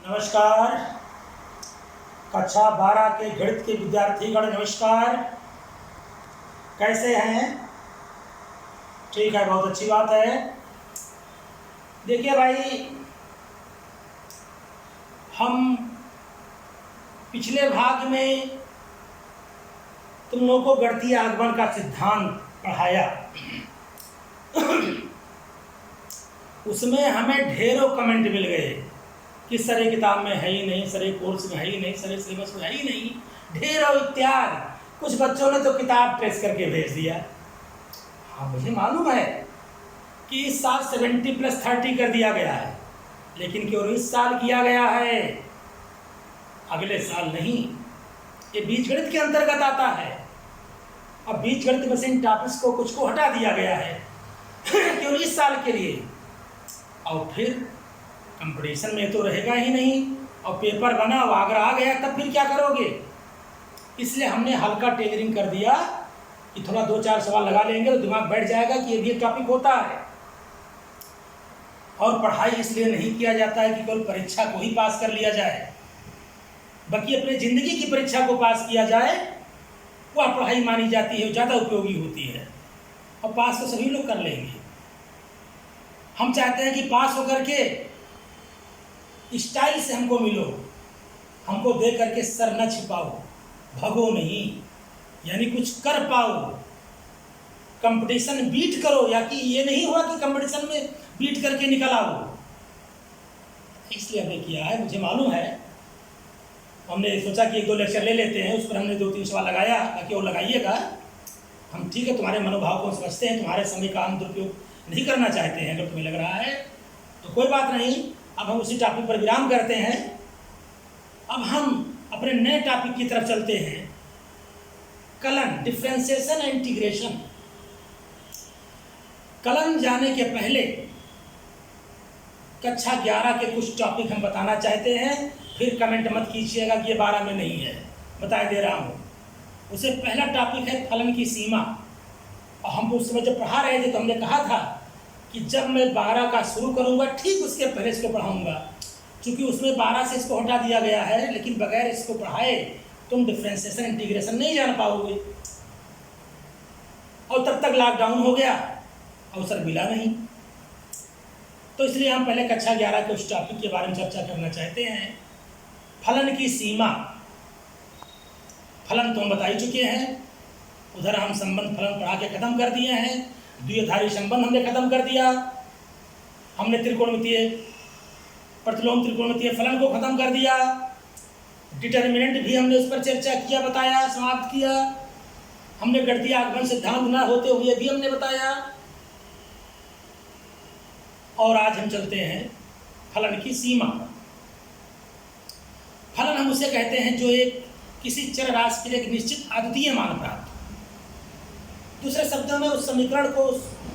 नमस्कार। कक्षा 12 के गणित के विद्यार्थीगण नमस्कार। कैसे हैं? ठीक है, बहुत अच्छी बात है। देखिए भाई, हम पिछले भाग में तुम लोगों को गणितीय आगमन का सिद्धांत पढ़ाया। उसमें हमें ढेरों कमेंट मिल गए कि सर ये किताब में है ही नहीं, सर ये कोर्स में है ही नहीं, सर ये सिलेबस में है ही नहीं, ढेरों इत्यादि। कुछ बच्चों ने तो किताब ट्रेस करके भेज दिया। हाँ, मुझे मालूम है कि इस साल 70+30 कर दिया गया है, लेकिन क्यों इस साल किया गया है, अगले साल नहीं। ये बीजगणित के अंतर्गत आता है। अब बीजगणित में से इन टॉपिक्स को कुछ को हटा दिया गया है क्यों इस साल के लिए, और फिर कंपटीशन में तो रहेगा ही नहीं, और पेपर बना वो अगर आ गया तब फिर क्या करोगे। इसलिए हमने हल्का टेलरिंग कर दिया कि थोड़ा 2-4 सवाल लगा लेंगे तो दिमाग बैठ जाएगा कि ये भी एक टॉपिक होता है। और पढ़ाई इसलिए नहीं किया जाता है कि केवल परीक्षा को ही पास कर लिया जाए, बल्कि अपने ज़िंदगी की परीक्षा को पास किया जाए, वह पढ़ाई मानी जाती है, ज़्यादा उपयोगी होती है। और पास तो सभी लोग कर लेंगे। हम चाहते हैं कि पास होकर के स्टाइल से हमको मिलो, हमको देख करके सर न छिपाओ, भगो नहीं, यानी कुछ कर पाओ, कंपटीशन बीट करो। या कि ये नहीं हुआ कि कंपटीशन में बीट करके निकल आओ। इसलिए हमने किया है, मुझे मालूम है। हमने सोचा कि 1-2 लेक्चर ले लेते हैं, उस पर हमने 2-3 सवाल लगाया, बाकी और लगाइएगा। हम ठीक है, तुम्हारे मनोभाव को समझते हैं, तुम्हारे समय का हम दुरुपयोग नहीं करना चाहते हैं। अगर तुम्हें लग रहा है तो कोई बात नहीं। अब हम उसी टॉपिक पर विराम करते हैं। अब हम अपने नए टॉपिक की तरफ चलते हैं, kiln, differentiation and integration. Kiln जाने के पहले कक्षा 11 के कुछ टॉपिक हम बताना चाहते हैं। फिर कमेंट मत कीजिएगा कि ये 12 में नहीं है, बता दे रहा हूँ। उसे पहला टॉपिक है फलन की सीमा। और हम उस समय जब पढ़ा रहे थे तो हमने कहा था कि जब मैं 12 का शुरू करूंगा ठीक उसके पहले इसको पढ़ाऊंगा, क्योंकि उसमें 12 से इसको हटा दिया गया है, लेकिन बगैर इसको पढ़ाए तुम डिफरेंशिएशन इंटीग्रेशन नहीं जान पाओगे। और तब तक लॉकडाउन हो गया, अवसर मिला नहीं। तो इसलिए हम पहले कक्षा 11 के उस टॉपिक के बारे में चर्चा करना चाहते हैं, फलन की सीमा। फलन तो हम बता ही चुके हैं। उधर हम संबंध फलन पढ़ा के खत्म कर दिए हैं। द्विआधारी संबंध हमने खत्म कर दिया। हमने त्रिकोणमितीय, प्रतिलोम त्रिकोणमितीय फलन को खत्म कर दिया। डिटर्मिनेंट भी हमने उस पर चर्चा किया, बताया, समाप्त किया। हमने गणितीय आगमन सिद्धांत न होते हुए भी हमने बताया। और आज हम चलते हैं फलन की सीमा। फलन हम उसे कहते हैं जो एक किसी चर राशि के लिए एक निश्चित अद्वितीय मान प्राप्त। दूसरे शब्दों में उस समीकरण को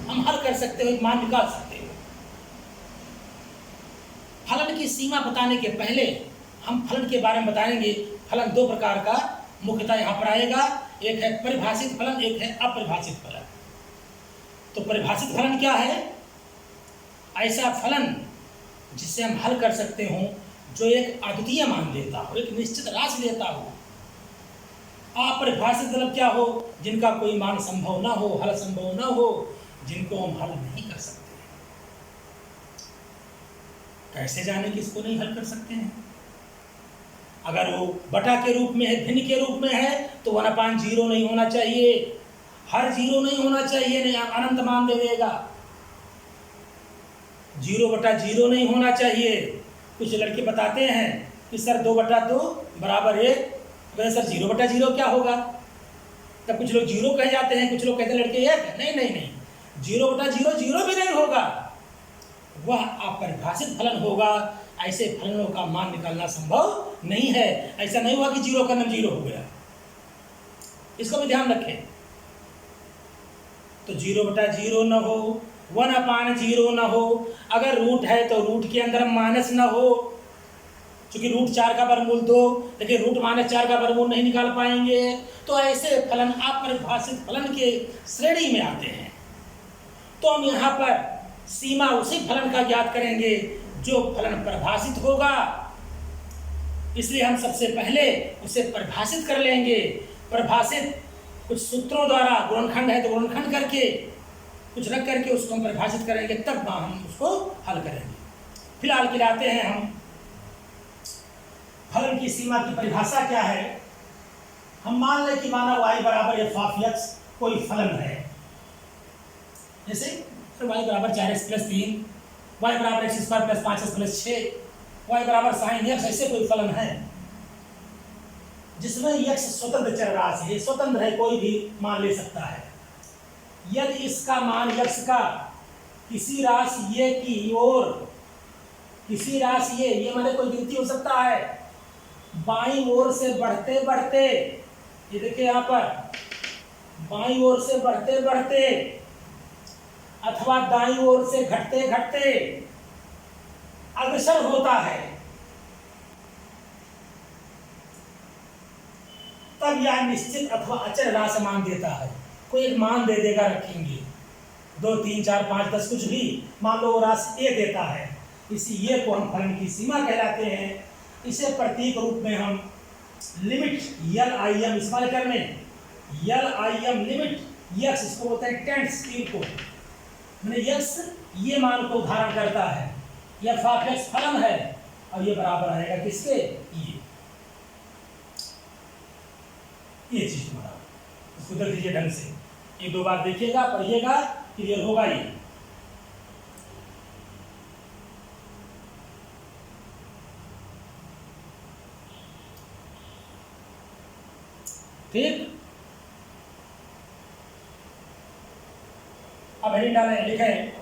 हम हल कर सकते हो, एक मान निकाल सकते हो। फलन की सीमा बताने के पहले हम फलन के बारे में बताएंगे। फलन 2 प्रकार का मुख्यतः यहाँ पर आएगा। एक है परिभाषित फलन, एक है अपरिभाषित फलन। तो परिभाषित फलन क्या है? ऐसा फलन जिसे हम हल कर सकते हो, जो एक अद्वितीय मान देता हो, एक निश्चित राशि देता हो। अपरिभाषित मतलब क्या हो? जिनका कोई मान संभव ना हो, हल संभव ना हो, जिनको हम हल नहीं कर सकते। कैसे जाने कि इसको नहीं हल कर सकते हैं? अगर वो बटा के रूप में है, भिन्न के रूप में है, तो 1/0 नहीं होना चाहिए, हर 0 नहीं होना चाहिए, नहीं अनंत मान दे देगा। 0/0 नहीं होना चाहिए। कुछ लड़के बताते हैं कि सर 2/2 बराबर 1। तो सर 0/0 क्या होगा? तब कुछ लोग 0 कह जाते हैं, कुछ लोग कहते हैं लड़के 1। नहीं नहीं नहीं, 0/0 0 भी नहीं होगा, वह अपरिभाषित फलन होगा। ऐसे फलनों का मान निकालना संभव नहीं है। ऐसा नहीं हुआ कि 0 का नाम 0 हो गया। इसको भी ध्यान रखें। तो 0/0 न हो, 1/0 न हो। अगर रूट है तो रूट के अंदर माइनस न हो, क्योंकि रूट 4 का वर्गमूल 2, लेकिन रूट -4 का वर्गमूल नहीं निकाल पाएंगे। तो ऐसे फलन अपरिभाषित फलन के श्रेणी में आते हैं। तो हम यहाँ पर सीमा उसी फलन का ज्ञात करेंगे जो फलन परिभाषित होगा इसलिए हम सबसे पहले उसे परिभाषित कर लेंगे। परिभाषित कुछ सूत्रों द्वारा, गुणनखंड है तो गुणनखंड करके कुछ रख करके उसको हम परिभाषित करेंगे, तब हम उसको हल करेंगे। फिलहाल के लिए आते हैं हम फलन की सीमा की परिभाषा क्या है। हम मान लें कि माना y बराबर f ऑफ x कोई फलन है, जैसे y बराबर 4x प्लस 3, y बराबर x square plus 5x plus 6, y बराबर साइन x, ऐसे कोई फलन है जिसमें x स्वतंत्र चर राशि है, स्वतंत्र है, कोई भी मान ले सकता है। यदि इसका मान x का किसी राशि ये की ओर, किसी राशि ये माने कोई गिनती हो सकता है, बाईं ओर से बढ़ते बढ़ते, ये देखिए यहाँ पर, बाईं ओर से बढ़ते बढ़ते अथवा दाईं ओर से घटते घटते अग्रसर होता है, तब यह निश्चित अथवा अचर राशि मान देता है। कोई एक मान दे देगा, रखेंगे 2 3 4 5 10 कुछ भी, मान लो वो राशि ए देता है, इसी ये को हम फलन की सीमा कहलाते हैं। इसे प्रतीक रूप में हम लिमिट LIM इस्तेमाल करने, LIM लिमिट x, इसको बोलते हैं टेंस की को, मैंने x ये मान को धारण करता है, f ऑफ x फलन है और ये बराबर आएगा किसके, ये चीज हमारा, इसको देख लीजिए ढंग से, 1-2 बार देखिएगा, पढ़िएगा, क्लियर होगा ये। ठीक, अब हेडिंग डालें, लिखें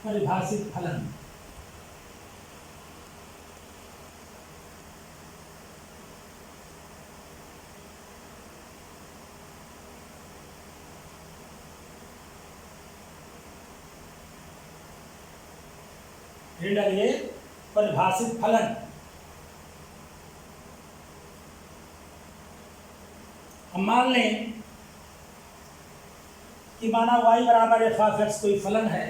परिभाषित फलन। डालिए परिभाषित फलन। हम मान लें कि माना y बराबर f ऑफ x कोई फलन है,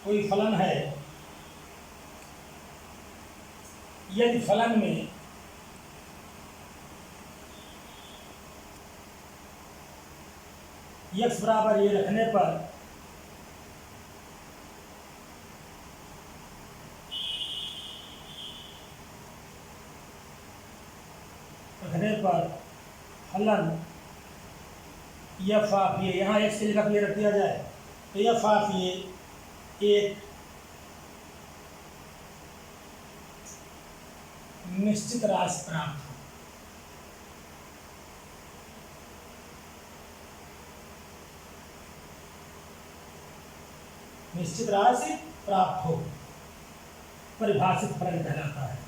कोई फलन है, यदि फलन में x बराबर ये रखने पर फलन f ऑफ ये, यहाँ x की जगह ये रख दिया जाए तो f ऑफ ये एक निश्चित राशि प्राप्त हो। निश्चित राशि प्राप्त हो, परिभाषित फलन कहलाता है।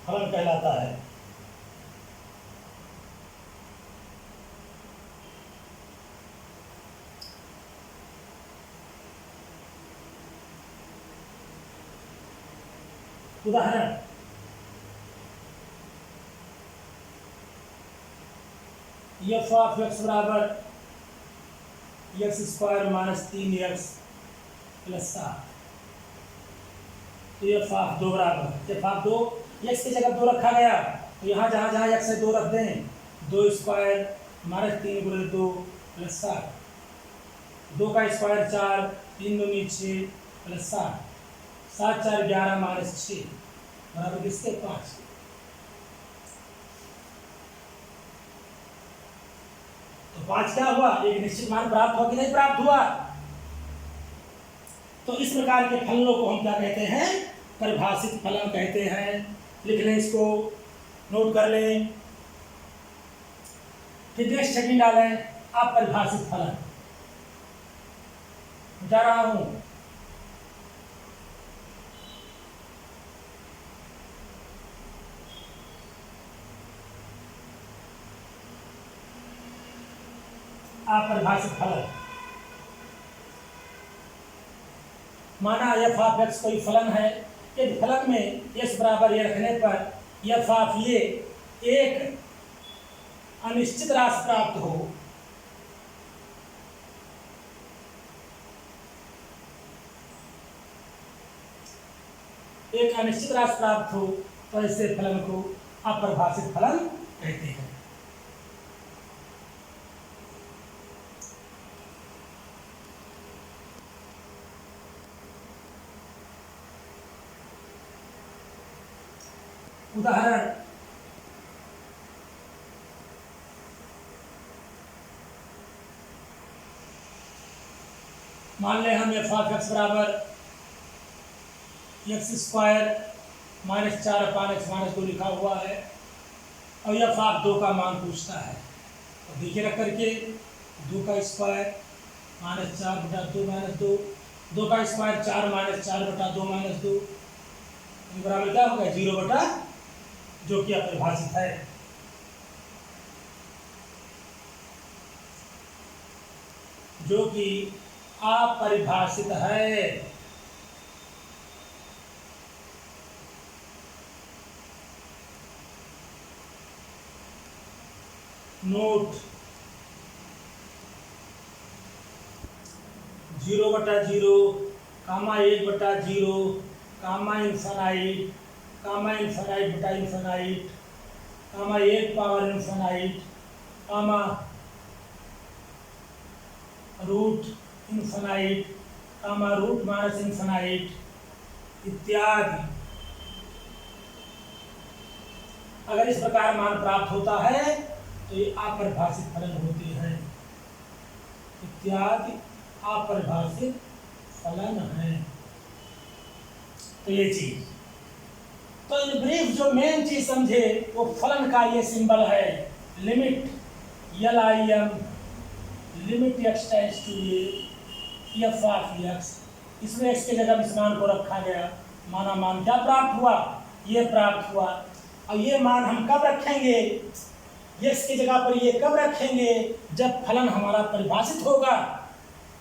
फलन कहलाता है। उदाहरण, f ऑफ x बराबर x square minus 3x plus 7, तो f ऑफ 2 बराबर, f ऑफ 2 x की जगह 2 रखा गया, तो यहाँ जहाँ जहाँ x है 2 रख दें, 2 स्क्वायर माइनस 3 गुणे 2 प्लस 7, 2 का स्क्वायर 4, 3 दूनी 6 प्लस 7, 7 4 11 माइनस 6 बराबर किसके 5। तो 5 क्या हुआ, एक निश्चित मान प्राप्त हुआ कि नहीं प्राप्त हुआ। तो इस प्रकार के फलनों को हम क्या कहते हैं, परिभाषित फलन कहते हैं। लिख लें, इसको नोट कर लें, फिर नेक्स्ट सेकंड डालें, आप परिभाषित फलन बता रहा हूं। अपरिभाषित फलन। माना एफ ऑफ एक्स कोई फलन है, यदि फलन में एक्स बराबर ये रखने पर एफ ऑफ ये एक अनिश्चित राशि प्राप्त हो, एक अनिश्चित राशि प्राप्त हो, तो ऐसे फलन को अपरिभाषित फलन कहते हैं। उदाहरण, मान लें हम एफ ऑफ एक्स बराबर एक्स स्क्वायर माइनस 4 अपान एक्स माइनस 2 लिखा हुआ है और एफ ऑफ 2 का मान पूछता है। तो देखिए रख करके 2 का स्क्वायर माइनस 4 बटा 2 माइनस 2, 2 का स्क्वायर 4 माइनस 4 बटा 2 माइनस 2 बराबर क्या होगा 0 बटा, जो कि अपरिभाषित है। जो कि अपरिभाषित है। नोट 0 बटा 0, कामा 1 बटा 0, कामा इन्फिनाइट, कामा इन्फिनाइट बटा इन्फिनाइट, कामा 1 पावर इन्फिनाइट, कामा रूट इन्फिनाइट, कामा रूट माइनस इन्फिनाइट इत्यादि। अगर इस प्रकार मान प्राप्त होता है तो ये अपरिभाषित फलन होते हैं। इत्यादि अपरिभाषित फलन है। तो ये चीज, तो इन ब्रीफ जो मेन चीज समझे वो फलन का ये सिंबल है, limit LIM, limit x tends to a f of x. इसमें x के जगह इस मान को रखा गया, माना मान क्या प्राप्त हुआ, ये प्राप्त हुआ। और ये मान हम कब रखेंगे, x की जगह पर ये कब रखेंगे, जब फलन हमारा परिभाषित होगा।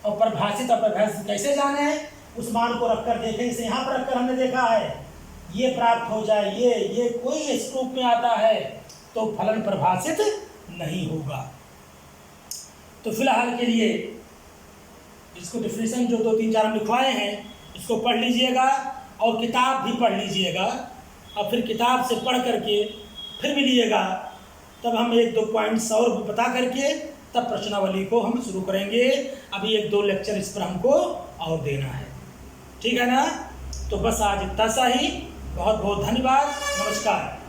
और परिभाषित अपरिभाषित कैसे जाने, उस मान को रखकर देखें। जैसे यहाँ पर रखकर हमने देखा है ये प्राप्त हो जाए, ये कोई इस रूप में आता है तो फलन परिभाषित नहीं होगा। तो फिलहाल के लिए इसको डिफिनेशन जो 2 3 4 हम लिखवाए हैं इसको पढ़ लीजिएगा और किताब भी पढ़ लीजिएगा, और फिर किताब से पढ़ करके फिर मिलिएगा, तब हम 1-2 पॉइंट्स और बता करके तब प्रश्नावली को हम शुरू करेंगे। अभी 1-2 लेक्चर इस पर हमको और देना है, ठीक है ना। तो बस आज इतना सा ही। बहुत बहुत धन्यवाद, नमस्कार।